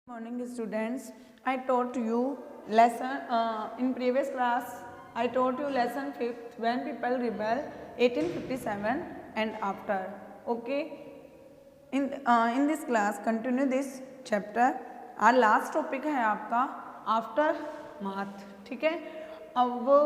Morning students, I taught you lesson in previous class. I taught you lesson 5th when people rebel 1857 and after. Okay, in this class continue this chapter. Our last topic है आपका after माथ. ठीक है, अब वो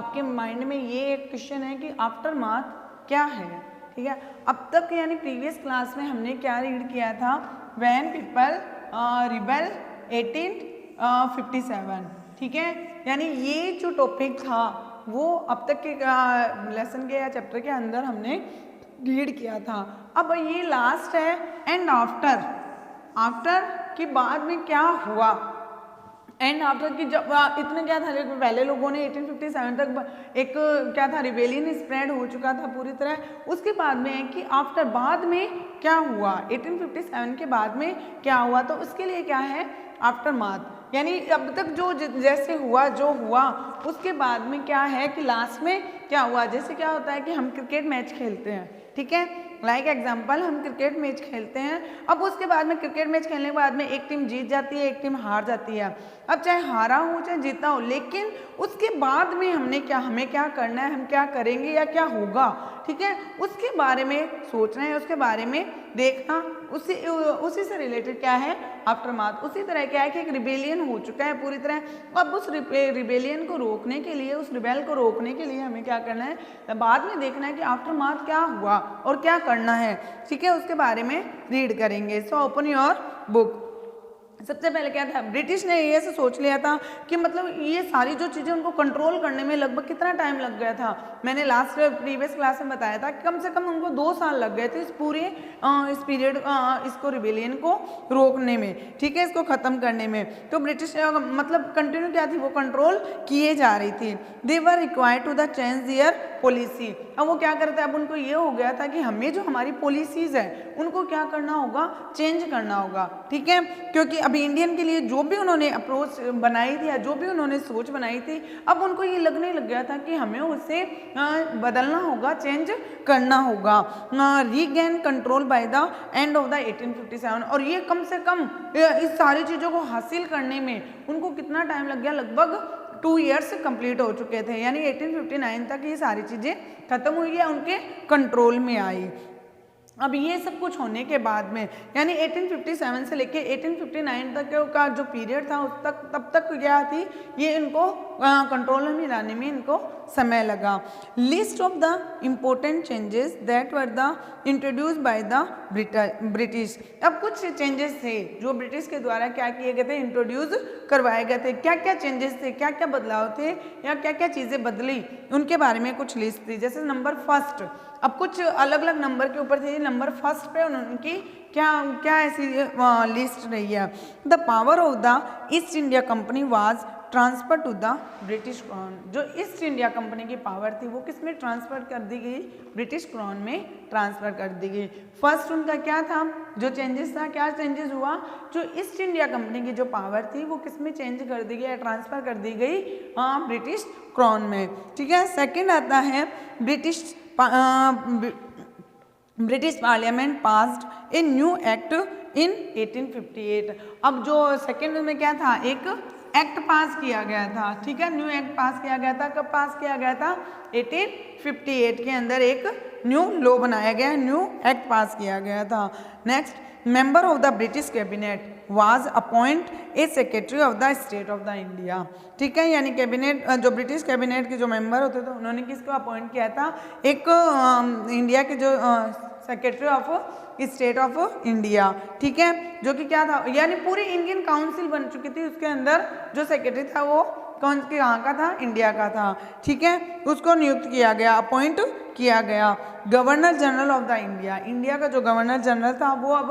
आपके mind में ये एक क्वेश्चन है कि आफ्टर माथ क्या है. ठीक है, अब तक यानी प्रीवियस क्लास में हमने क्या रीड किया था, व्हेन पीपल रिबेल 1857. ठीक है, यानी ये जो टॉपिक था वो अब तक के लेसन के या चैप्टर के अंदर हमने रीड किया था. अब ये लास्ट है. एंड आफ्टर, आफ्टर के बाद में क्या हुआ, एंड आफ्टर की जब इतने क्या था, पहले लोगों ने 1857 तक एक क्या था, रिबेलियन स्प्रेड हो चुका था पूरी तरह. उसके बाद में है कि आफ्टर बाद में क्या हुआ, 1857 के बाद में क्या हुआ, तो उसके लिए क्या है आफ्टर माथ. यानी अब तक जो जैसे हुआ जो हुआ उसके बाद में क्या है कि लास्ट में क्या हुआ. जैसे क्या होता है कि हम क्रिकेट मैच खेलते हैं. ठीक है, लाइक एग्जाम्पल हम क्रिकेट मैच खेलते हैं. अब उसके बाद में क्रिकेट मैच खेलने के बाद में एक टीम जीत जाती है, एक टीम हार जाती है. अब चाहे हारा हो चाहे जीता हो, लेकिन उसके बाद में हमें क्या करना है, हम क्या करेंगे या क्या होगा. ठीक है, उसके बारे में सोचना है, उसके बारे में देखना. उसी से रिलेटेड क्या है आफ्टर माथ. उसी तरह क्या है कि एक रिबेलियन हो चुका है पूरी तरह. अब उस रिबेलियन को रोकने के लिए, उस रिबेल को रोकने के लिए हमें क्या करना है, बाद में देखना है कि आफ्टर माथ क्या हुआ और क्या करना है. ठीक है, उसके बारे में रीड करेंगे. So open your book. सबसे पहले क्या था, ब्रिटिश ने ये से सोच लिया था कि मतलब ये सारी जो चीज़ें उनको कंट्रोल करने में लगभग कितना टाइम लग गया था. मैंने लास्ट प्रीवियस क्लास में बताया था कि कम से कम उनको 2 साल लग गए थे इस पूरे इस पीरियड इसको रिबेलियन को रोकने में. ठीक है, इसको ख़त्म करने में. तो ब्रिटिश मतलब कंटिन्यू क्या थी, वो कंट्रोल किए जा रही थी. They were required to the change their policy. अब वो क्या करते हैं, अब उनको ये हो गया था कि हमें जो हमारी पॉलिसीज़ है उनको क्या करना होगा, चेंज करना होगा. ठीक है, क्योंकि अभी इंडियन के लिए जो भी उन्होंने अप्रोच बनाई थी या जो भी उन्होंने सोच बनाई थी, अब उनको ये लगने लग गया था कि हमें उसे बदलना होगा, चेंज करना होगा. Regain control by the end of the 1857. और ये कम से कम इस सारी चीज़ों को हासिल करने में उनको कितना टाइम लग गया, लगभग 2 ईयर्स कंप्लीट हो चुके थे. यानी 1859 तक ये सारी चीज़ें खत्म हुई है, उनके कंट्रोल में आई. अब ये सब कुछ होने के बाद में यानी 1857 से लेके 1859 तक का जो पीरियड था उस तक तब तक क्या थी, ये इनको कंट्रोल में लाने में इनको समय लगा. List of the important changes that were the introduce by the British. अब कुछ चेंजेस थे जो ब्रिटिश के द्वारा क्या किए गए थे, इंट्रोड्यूस करवाए गए थे. क्या क्या चेंजेस थे, क्या क्या बदलाव थे या क्या क्या चीज़ें बदली, उनके बारे में कुछ लिस्ट थी. जैसे नंबर फर्स्ट, अब कुछ अलग अलग नंबर के ऊपर थे. नंबर फर्स्ट पे उनकी क्या क्या ऐसी लिस्ट रही है. The power of the East India company was transfer to the British crown. जो ईस्ट इंडिया कंपनी की पावर थी वो किस में ट्रांसफर कर दी गई, ब्रिटिश क्राउन में ट्रांसफर कर दी गई. फर्स्ट उनका क्या था, जो चेंजेस था, क्या चेंजेस हुआ, जो ईस्ट इंडिया कंपनी की जो पावर थी वो किस में चेंज कर दी गई, ट्रांसफर कर दी गई ब्रिटिश क्राउन में. ठीक है, सेकेंड आता है British parliament passed a new act in 1858. अब जो सेकेंड में क्या था, एक एक्ट पास किया गया था. ठीक है, न्यू एक्ट पास किया गया था. कब पास किया गया था, 1858 के अंदर एक न्यू लॉ बनाया गया, न्यू एक्ट पास किया गया था. Next, member of the British cabinet was appoint a secretary of the state of the India. ठीक है, यानी कैबिनेट जो ब्रिटिश कैबिनेट के जो मेंबर होते थे उन्होंने किसको अपॉइंट किया था, एक इंडिया के जो secretary of state of India. ठीक है, जो कि क्या था, यानी पूरी इंडियन काउंसिल बन चुकी थी. उसके अंदर जो सेक्रेटरी था वो कौन के यहाँ का था, इंडिया का था. ठीक है, उसको नियुक्त किया गया, अपॉइंट किया गया. Governor general of the India, India का जो गवर्नर जनरल था वो अब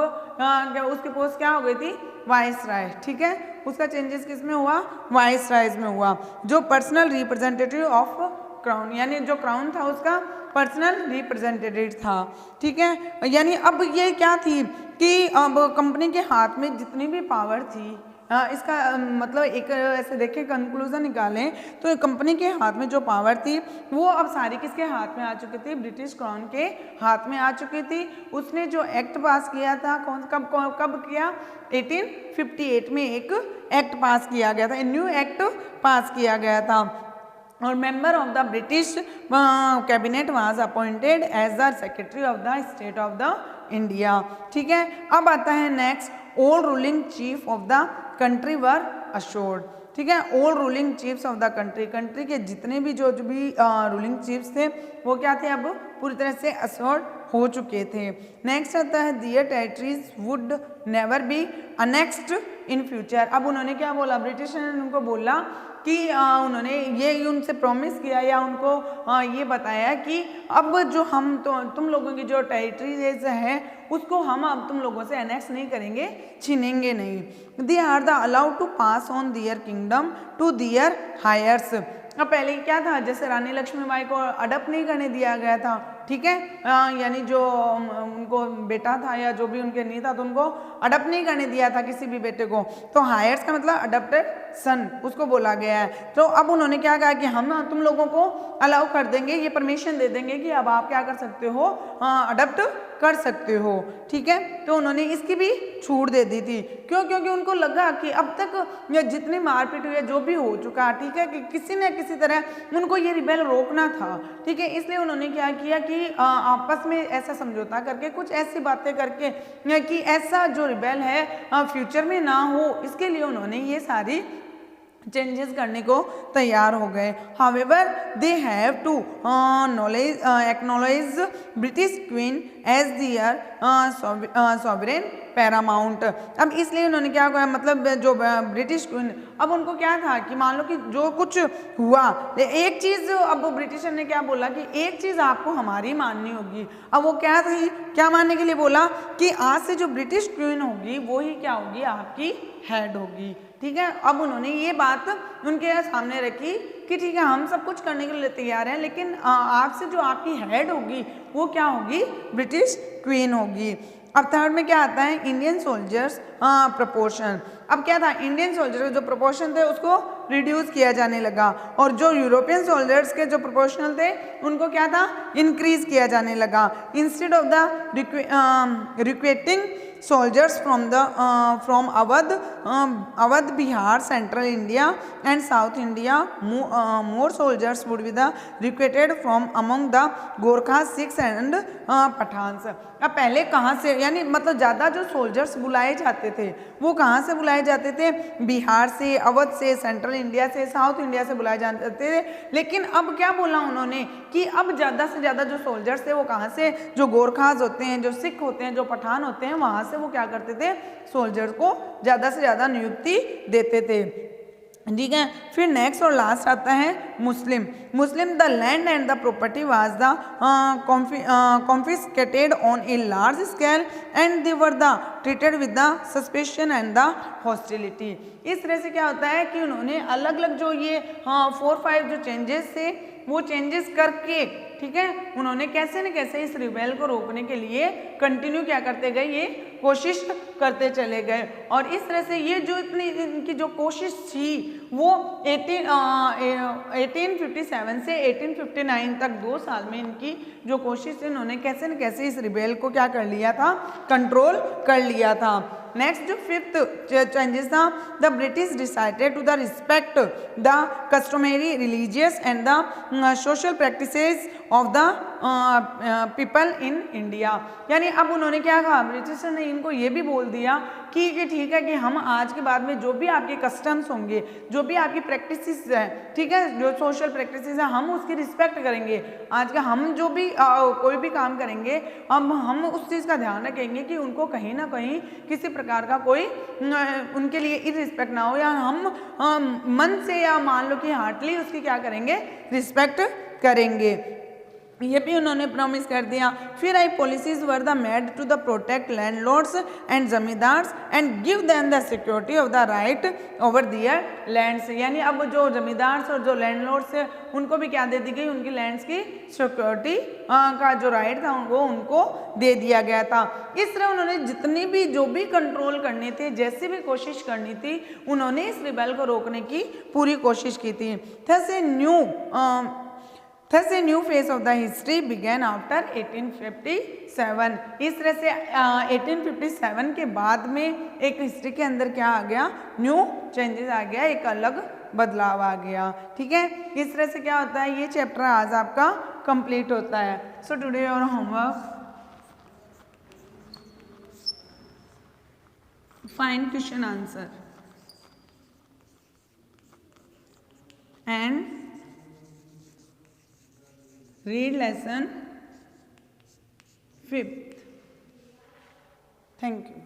उसकी पोस्ट क्या हो गई थी, वाइस राय. ठीक है, उसका चेंजेस किस में हुआ, वाइस राइज में हुआ. जो पर्सनल रिप्रेजेंटेटिव ऑफ क्राउन, यानी जो क्राउन था उसका पर्सनल रिप्रेजेंटेटिव था. ठीक है, यानी अब ये क्या थी कि अब कंपनी के हाथ में जितनी भी पावर थी, इसका मतलब एक ऐसे देखें कंक्लूजन निकालें तो कंपनी के हाथ में जो पावर थी वो अब सारी किसके हाथ में आ चुकी थी, ब्रिटिश क्राउन के हाथ में आ चुकी थी। उसने जो एक्ट पास किया था कब किया, 1858 में एक एक्ट पास किया गया था, ए न्यू एक्ट पास किया गया था। और member of the British cabinet was appointed as the secretary of the state of the India. ठीक है, अब आता है next, all ruling chief of the country were assured. ठीक है, all ruling chiefs of the country, country के जितने भी जो भी रूलिंग चीफ्स थे वो क्या थे, अब पूरी तरह से अश्योर्ड हो चुके थे। नेक्स्ट आता है, their territories would never be annexed in future. अब उन्होंने क्या बोला, ब्रिटिश ने उनको बोला कि उन्होंने ये उनसे प्रॉमिस किया या उनको ये बताया कि अब जो हम तुम लोगों की जो टेरिटरीज है उसको हम अब तुम लोगों से अनेक्स नहीं करेंगे, छीनेंगे नहीं। They are the allowed to pass on their kingdom to their heirs. अब पहले क्या था, जैसे रानी लक्ष्मीबाई को अडप्ट नहीं करने दिया गया था, ठीक है, यानी जो उनको बेटा था या जो भी उनके नहीं था तो उनको अडप्ट नहीं करने दिया था किसी भी बेटे को, तो हायर्स का मतलब अडप्टेड सन उसको बोला गया है। तो अब उन्होंने क्या कहा कि हम तुम लोगों को अलाउ कर देंगे, ये परमिशन दे देंगे कि अब आप क्या कर सकते हो, अडप्ट कर सकते हो। ठीक है, तो उन्होंने इसकी भी छूट दे दी थी। क्यों? क्योंकि उनको लगा कि अब तक जितनी मारपीट हुई है, जो भी हो चुका, ठीक है, कि किसी न किसी तरह उनको ये रिबेल रोकना था। ठीक है, इसलिए उन्होंने क्या किया कि आपस में ऐसा समझौता करके, कुछ ऐसी बातें करके कि ऐसा जो रिबेल है फ्यूचर में ना हो, इसके लिए उन्होंने ये सारी चेंजेस करने को तैयार हो गए। However they have to acknowledge British queen as their sovereign paramount. अब इसलिए उन्होंने क्या किया, मतलब जो ब्रिटिश क्वीन, अब उनको क्या था कि मान लो कि जो कुछ हुआ, एक चीज़ अब ब्रिटिशर ने क्या बोला कि एक चीज़ आपको हमारी माननी होगी। अब वो क्या थी, क्या मानने के लिए बोला कि आज से जो ब्रिटिश क्वीन होगी वो ही क्या होगी, आपकी हेड होगी। ठीक है, अब उन्होंने ये बात उनके सामने रखी कि ठीक है, हम सब कुछ करने के लिए तैयार हैं, लेकिन आपसे जो आपकी हेड होगी वो क्या होगी, ब्रिटिश क्वीन होगी। अब थर्ड में क्या आता है, इंडियन सोल्जर्स प्रपोर्शन। अब क्या था, इंडियन सोल्जर के जो प्रपोर्शन थे उसको रिड्यूस किया जाने लगा, और जो यूरोपियन सोल्जर्स के जो प्रपोर्शनल थे उनको क्या था, इंक्रीज किया जाने लगा। Instead of the recruiting soldiers from Awadh, Bihar, Central India and South India, more soldiers would be the recruited from among the Gorkhas, Sikhs and Pathans। अब पहले कहाँ से, यानी मतलब ज़्यादा जो सोल्जर्स बुलाए जाते थे वो कहाँ से बुलाए जाते थे, बिहार से, अवध से, सेंट्रल इंडिया से, साउथ इंडिया से बुलाए जाते थे। लेकिन अब क्या बोला उन्होंने कि अब ज़्यादा से ज़्यादा जो सोल्जर्स थे वो कहाँ से, जो गोरखास होते हैं, जो सिख होते हैं, जो पठान होते हैं, वहाँ से वो क्या करते थे, सोल्जर्स को ज़्यादा से ज़्यादा नियुक्ति देते थे। ठीक है, फिर नेक्स्ट और लास्ट आता है Muslim. The land and the property was the confiscated on a large scale and they were the treated with the suspicion and the hostility. इस तरह से क्या होता है कि उन्होंने अलग अलग जो ये 4-5 जो चेंजेस थे वो चेंजेस करके, ठीक है, उन्होंने कैसे न कैसे इस रिबेल को रोकने के लिए कंटिन्यू क्या करते गए, ये कोशिश करते चले गए। और इस तरह से ये जो इतनी इनकी जो कोशिश थी वो 1857 से 1859 तक 2 साल में इनकी जो कोशिश थी, उन्होंने कैसे न कैसे इस रिबेल को क्या कर लिया था, कंट्रोल कर लिया था। नेक्स्ट जो 5th चेंजेस था, the British decided to the respect the customary religious and the social practices of the people in India. यानी अब उन्होंने क्या कहा, ब्रिटिश ने इनको ये भी बोल दिया कि ठीक है कि हम आज के बाद में जो भी आपके कस्टम्स होंगे, जो भी आपकी प्रैक्टिसेस है, ठीक है, जो सोशल प्रैक्टिसेस है, हम उसकी रिस्पेक्ट करेंगे। आज का हम जो भी कोई भी काम करेंगे, हम उस चीज़ का ध्यान रखेंगे कि उनको कहीं ना कहीं किसी प्रकार का कोई उनके लिए इररिस्पेक्ट ना हो, या हम मन से या मान लो कि हार्टली उसकी क्या करेंगे, रिस्पेक्ट करेंगे। ये भी उन्होंने प्रॉमिस कर दिया। फिर आई policies were the made to the protect landlords and zamindars and give them the security of the right over their lands, यानी अब जो जमींदार्स और जो लैंडलॉर्ड्स है उनको भी क्या दे दी गई, उनकी लैंड्स की सिक्योरिटी का जो राइट था वो उनको दे दिया गया था। इस तरह उन्होंने जितनी भी जो भी कंट्रोल करने थे, जैसी भी कोशिश करनी थी, उन्होंने इस रिबेल को रोकने की पूरी कोशिश की थी। Thus a new phase of the history began after 1857। इस तरह से 1857 के बाद में एक हिस्ट्री के अंदर क्या आ गया, न्यू चेंजेस आ गया, एक अलग बदलाव आ गया। ठीक है, इस तरह से क्या होता है, ये चैप्टर आज आपका कंप्लीट होता है। So today your homework, find question answer and read lesson 5th. Thank you.